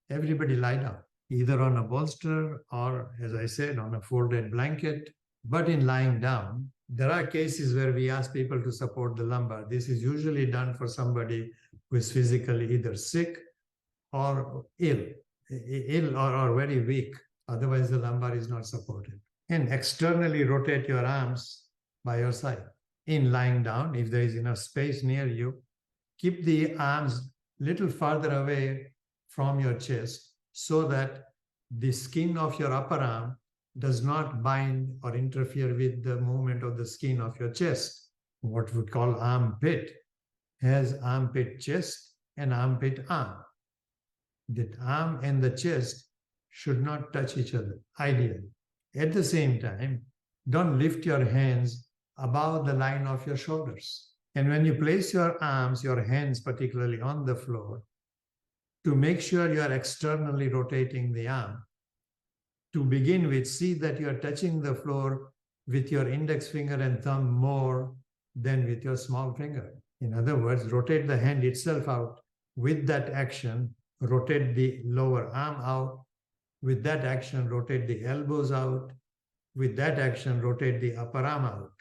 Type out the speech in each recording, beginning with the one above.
everybody lie down, either on a bolster or, as I said, on a folded blanket. But in lying down, there are cases where we ask people to support the lumbar. This is usually done for somebody who is physically either sick or ill or very weak. Otherwise, the lumbar is not supported. And externally rotate your arms by your side. In lying down, if there is enough space near you, keep the arms little farther away from your chest so that the skin of your upper arm does not bind or interfere with the movement of the skin of your chest. What we call armpit has armpit chest and armpit arm. The arm and the chest should not touch each other, ideally. At the same time, don't lift your hands above the line of your shoulders. And when you place your arms, your hands particularly on the floor, to make sure you are externally rotating the arm, to begin with, see that you are touching the floor with your index finger and thumb more than with your small finger. In other words, rotate the hand itself out. With that action, rotate the lower arm out. With that action, rotate the elbows out. With that action, rotate the upper arm out.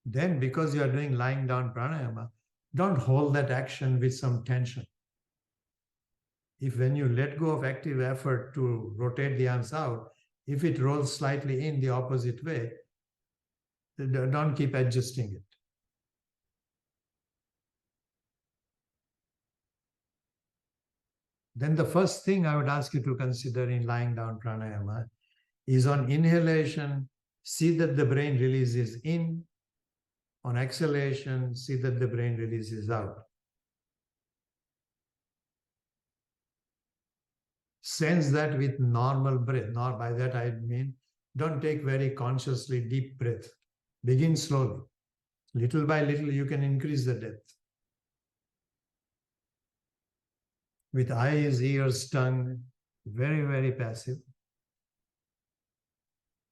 Then, because you are doing lying down pranayama, don't hold that action with some tension. If when you let go of active effort to rotate the arms out, if it rolls slightly in the opposite way, don't keep adjusting it. Then the first thing I would ask you to consider in lying down pranayama is on inhalation, see that the brain releases in. On exhalation, see that the brain releases out. Sense that with normal breath. Not by that I mean, don't take very consciously deep breath. Begin slowly. Little by little, you can increase the depth. With eyes, ears, tongue, very, very passive.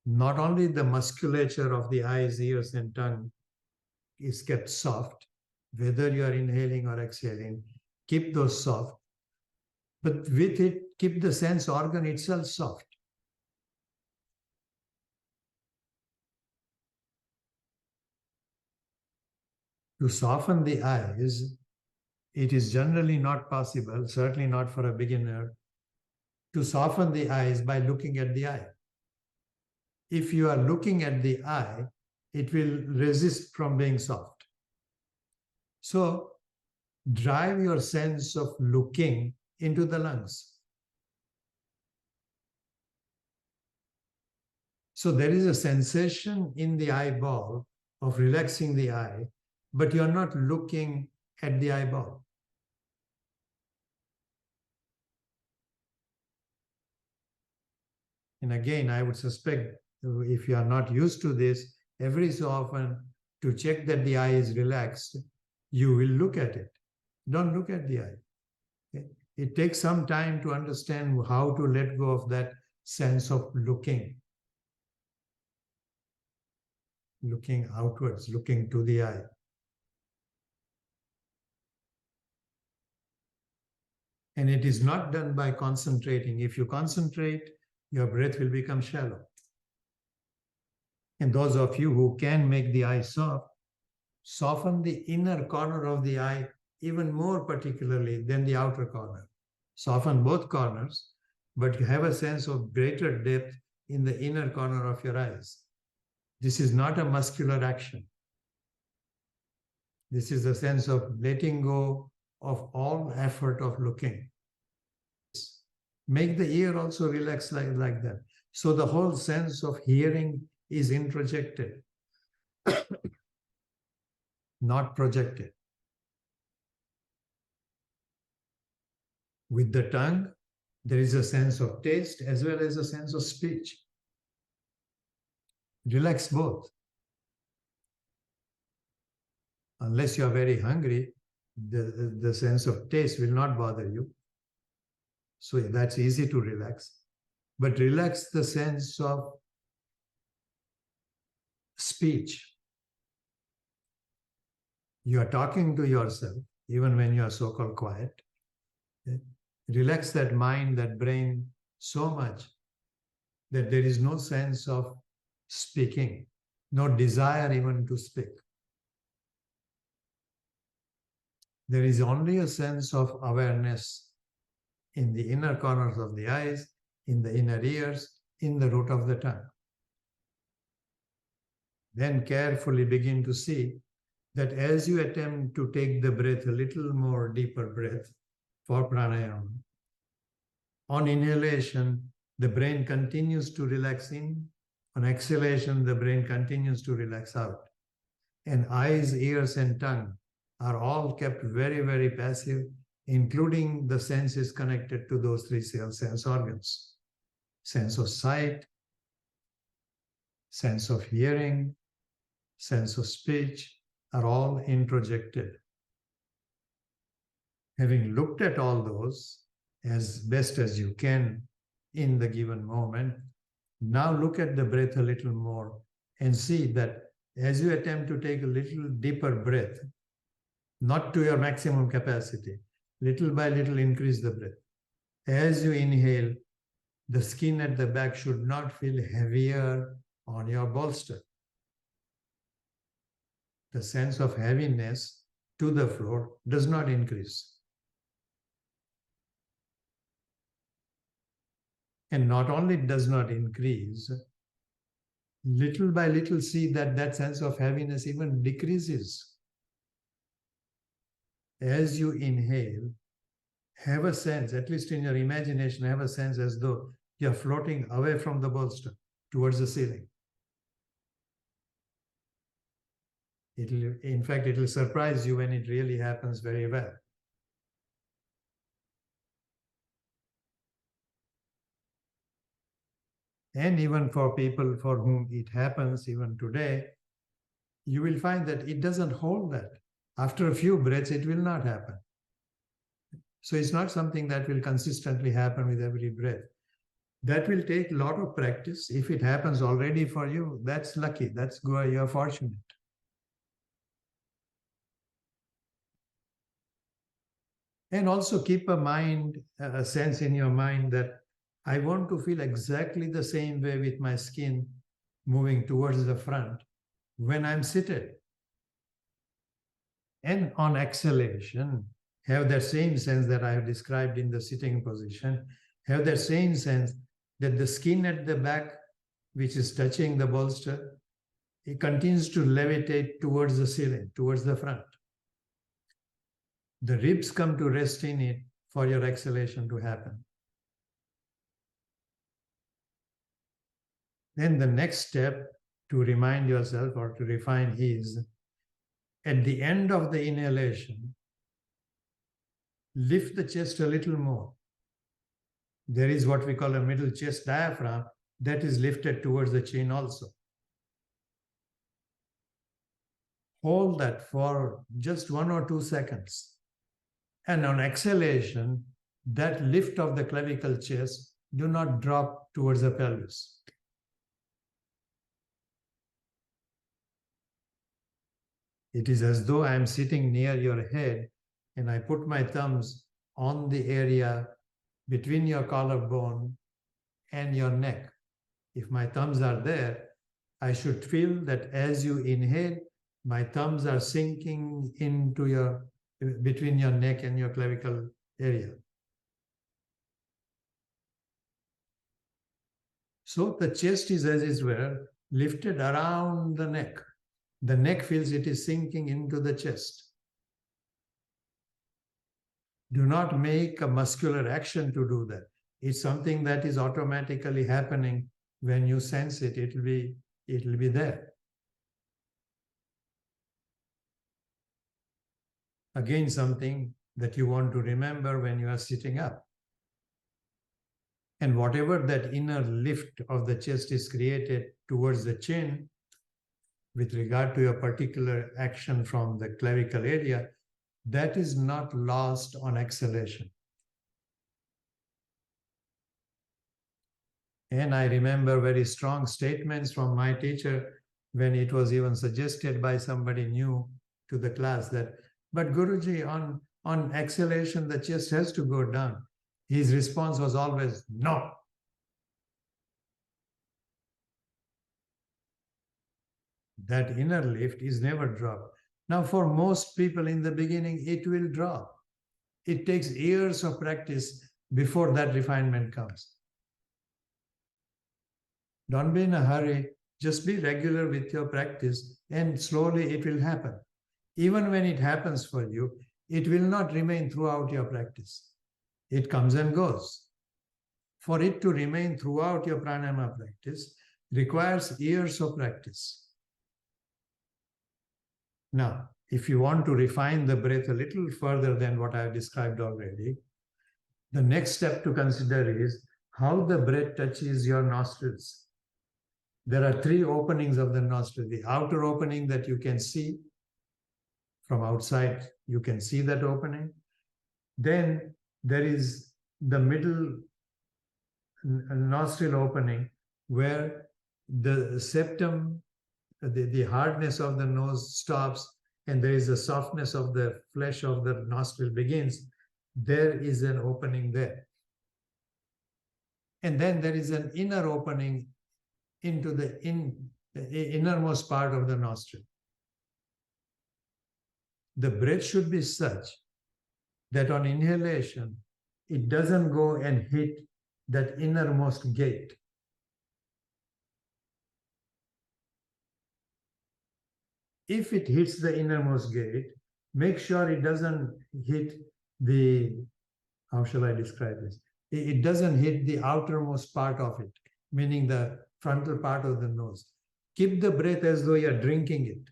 Not only the musculature of the eyes, ears, and tongue is kept soft, whether you are inhaling or exhaling, keep those soft. But with it, keep the sense organ itself soft. To soften the eyes, it is generally not possible, certainly not for a beginner, to soften the eyes by looking at the eye. If you are looking at the eye, it will resist from being soft. So, drive your sense of looking into the lungs. So there is a sensation in the eyeball of relaxing the eye, but you're not looking at the eyeball. And again, I would suspect if you are not used to this, every so often to check that the eye is relaxed, you will look at it. Don't look at the eye. Okay? It takes some time to understand how to let go of that sense of looking outwards, looking to the eye. And it is not done by concentrating. If you concentrate, your breath will become shallow. And those of you who can make the eye soft, soften the inner corner of the eye even more particularly than the outer corner. Soften both corners, but you have a sense of greater depth in the inner corner of your eyes. This is not a muscular action. This is the sense of letting go of all effort of looking. Make the ear also relax like that. So the whole sense of hearing is introjected, not projected. With the tongue, there is a sense of taste as well as a sense of speech. Relax both. Unless you are very hungry, the sense of taste will not bother you. So that's easy to relax. But relax the sense of speech. You are talking to yourself, even when you are so-called quiet. Relax that mind, that brain so much that there is no sense of speaking, no desire even to speak. There is only a sense of awareness in the inner corners of the eyes, in the inner ears, in the root of the tongue. Then carefully begin to see that as you attempt to take the breath, a little more deeper breath for pranayama, on inhalation, the brain continues to relax in. On exhalation, the brain continues to relax out. And eyes, ears, and tongue are all kept very, very passive, including the senses connected to those three sense organs. Sense of sight, sense of hearing, sense of speech are all introjected. Having looked at all those as best as you can in the given moment, now look at the breath a little more and see that as you attempt to take a little deeper breath, not to your maximum capacity, little by little increase the breath. As you inhale, the skin at the back should not feel heavier on your bolster. The sense of heaviness to the floor does not increase. And not only does not increase, little by little see that that sense of heaviness even decreases. As you inhale, have a sense, at least in your imagination, have a sense as though you're floating away from the bolster towards the ceiling. In fact, it will surprise you when it really happens very well. And even for people for whom it happens, even today, you will find that it doesn't hold that. After a few breaths, it will not happen. So it's not something that will consistently happen with every breath. That will take a lot of practice. If it happens already for you, that's lucky. That's good. You're fortunate. And also keep a sense in your mind that I want to feel exactly the same way with my skin moving towards the front when I'm seated. And on exhalation, have that same sense that I have described in the sitting position, have that same sense that the skin at the back, which is touching the bolster, it continues to levitate towards the ceiling, towards the front. The ribs come to rest in it for your exhalation to happen. Then the next step to remind yourself or to refine is, at the end of the inhalation, lift the chest a little more. There is what we call a middle chest diaphragm that is lifted towards the chin also. Hold that for just 1 or 2 seconds. And on exhalation, that lift of the clavicle chest do not drop towards the pelvis. It is as though I am sitting near your head and I put my thumbs on the area between your collarbone and your neck. If my thumbs are there, I should feel that as you inhale, my thumbs are sinking into between your neck and your clavicle area. So the chest is, as it were, lifted around the neck. The neck feels it is sinking into the chest. Do not make a muscular action to do that. It's something that is automatically happening. When you sense it, it will be there. Again, something that you want to remember when you are sitting up. And whatever that inner lift of the chest is created towards the chin, with regard to your particular action from the clavicle area, that is not lost on exhalation. And I remember very strong statements from my teacher when it was even suggested by somebody new to the class that, but Guruji, on On exhalation, the chest has to go down. His response was always no. That inner lift is never dropped. Now, for most people in the beginning, it will drop. It takes years of practice before that refinement comes. Don't be in a hurry. Just be regular with your practice and slowly it will happen. Even when it happens for you, it will not remain throughout your practice. It comes and goes. For it to remain throughout your pranayama practice requires years of practice. Now, if you want to refine the breath a little further than what I have described already, the next step to consider is how the breath touches your nostrils. There are three openings of the nostril. The outer opening that you can see from outside, you can see that opening. Then there is the middle nostril opening where the septum, the hardness of the nose stops and there is a softness of the flesh of the nostril begins. There is an opening there. And then there is an inner opening into the innermost part of the nostril. The breath should be such that on inhalation, it doesn't go and hit that innermost gate. If it hits the innermost gate, make sure it doesn't hit the, how shall I describe this? It doesn't hit the outermost part of it, meaning the frontal part of the nose. Keep the breath as though you're drinking it.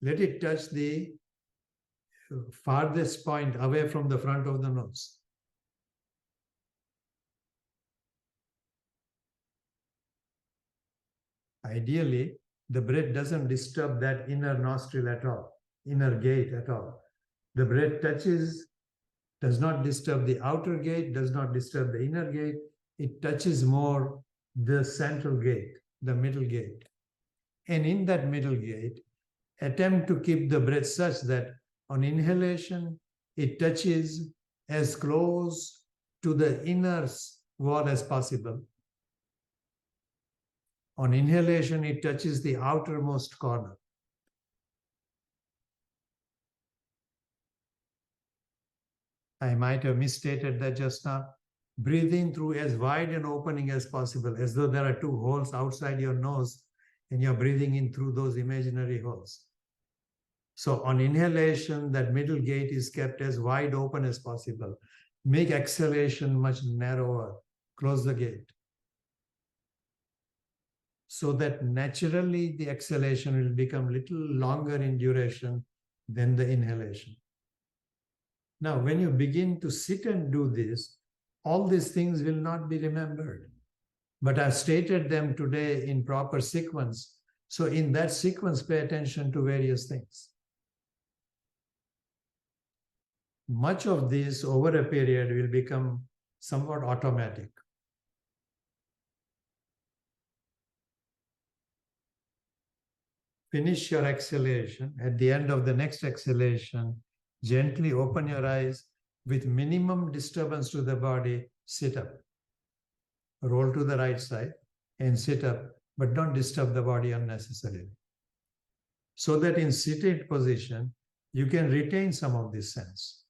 Let it touch the farthest point away from the front of the nose. Ideally, the breath doesn't disturb that inner nostril at all, inner gate at all. The breath touches, does not disturb the outer gate, does not disturb the inner gate. It touches more the central gate, the middle gate. And in that middle gate, attempt to keep the breath such that on inhalation, it touches as close to the inner wall as possible. On inhalation, it touches the outermost corner. I might have misstated that just now. Breathe in through as wide an opening as possible, as though there are two holes outside your nose and you're breathing in through those imaginary holes. So on inhalation, that middle gate is kept as wide open as possible. Make exhalation much narrower. Close the gate. So that naturally the exhalation will become a little longer in duration than the inhalation. Now, when you begin to sit and do this, all these things will not be remembered. But I've stated them today in proper sequence. So in that sequence, pay attention to various things. Much of this over a period will become somewhat automatic. Finish your exhalation. At the end of the next exhalation, gently open your eyes with minimum disturbance to the body. Sit up. Roll to the right side and sit up, but don't disturb the body unnecessarily. So that in seated position, you can retain some of this sense.